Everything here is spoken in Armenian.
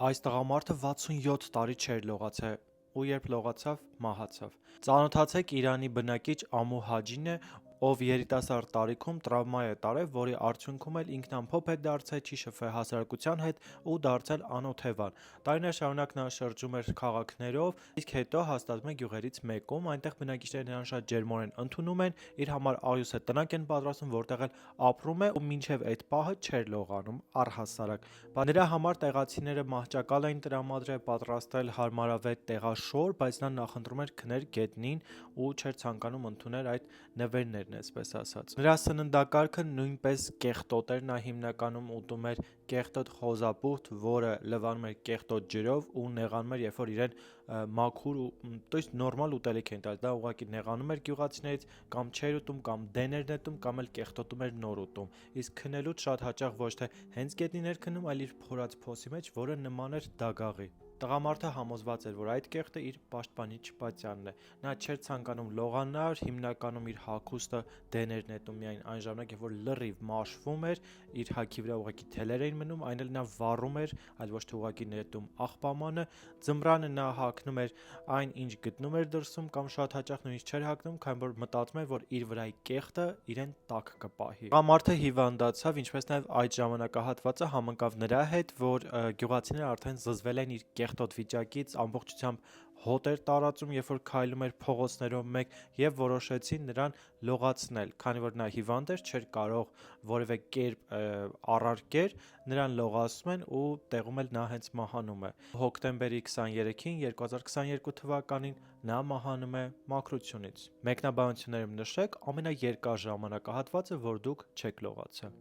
Այս տղամարդը 67 տարի չէր լողացել ու երբ լողացավ, մահացավ։ Ծանոթացեք Իրանի բնակիչ Ամու Հաջին է, ով երիտասարդ տարիքում տրավմա է տարել, որի արդյունքում էլ ինքն ամփոփ է դարձել, չի շփվել հասարակության հետ ու դարձել անօթևան։ Տարիներ շարունակ նա շրջում էր քաղաքներով, իսկ հետո հաստատվում է գյուղերից մեկում, այնտեղ բնակիչները նրան շատ ջերմորեն ընդունում են, իր համար աղյուսե տնակ են պատրաստում, որտեղ էլ ապրում է ու մինչև այդ պահը չէր լողանում առհասարակ։ Նրա համար տեղացիները մահճակալ էին տրամադրել, պատրաստել հարմարավետ տեղաշոր, բայց նա նախընտրում էր քնել գետնին ու չէր ցանկանում ընդունել այդ նվերներն, այսպես ասած։ Նրա սննդակարգը նույնպես կեղտոտ էր, նա հիմնականում ուտում էր կեղտոտ խոզապուտ, որը լվանում էր կեղտոտ ջրով ու նեղանում էր, երբ որ իրեն մաքուր то есть նորմալ ուտելիք էին տալիս, դա ուղղակի նեղանում էր գյուղացիներից, կամ չէր ուտում, կամ դեն էր նետում, կամ էլ կեղտոտում էր նոր ուտում։ Իսկ քնելուց շատ հաճախ ոչ թե հենց գետնին էր քնում, այլ իր փորած փոսի մեջ, որը նման էր դագաղի։ Տղամարդը համոզված էր, որ այդ կեղտը իր պաշտպանիչ պատյանն է։ Նա չէր ցանկանում լողանալ, հիմնականում իր հագուստը դեն էր նետում միայն այն ժամանակ, երբ որ լրիվ մաշվում էր, իր հագի վրա ուղղակի թելեր էին մնում, այն էլ նա վառում էր, այլ ոչ թե ուղղակի նետում աղբամանը։ Ձմռանը նա հագնում էր այն, ինչ գտնում էր դրսում, կամ շատ հաճախ նույնիսկ չէր հագնում, քանի որ մտածում էր, որ իր վրայի կեղտը իրեն տաք կպահի։ Տղամարդը հիվանդացավ, ինչպես նաև այդ ժամանակահատվածը համընկավ նրա հետ, որ գյուղացիները արդեն զզվել են իր կեղտոտ վիճակից, ամբողջությամբ հոտ էր տարածում, երբ որ քայլում էր փողոցներով մեկ, եւ որոշեցին նրան լողացնել, քանի որ նա հիվանդ էր, չէր կարող որևէ կերպ առարկեր, նրան լողացնում են ու տեղում էլ նա հենց մահանում է։ Հոկտեմբերի 23-ին 2022 թվականին նա մահանում է մաքրությունից։ Մեկնաբանություններում նշեք ամենաերկար ժամանակահատվածը, որ դուք չեք լողացել։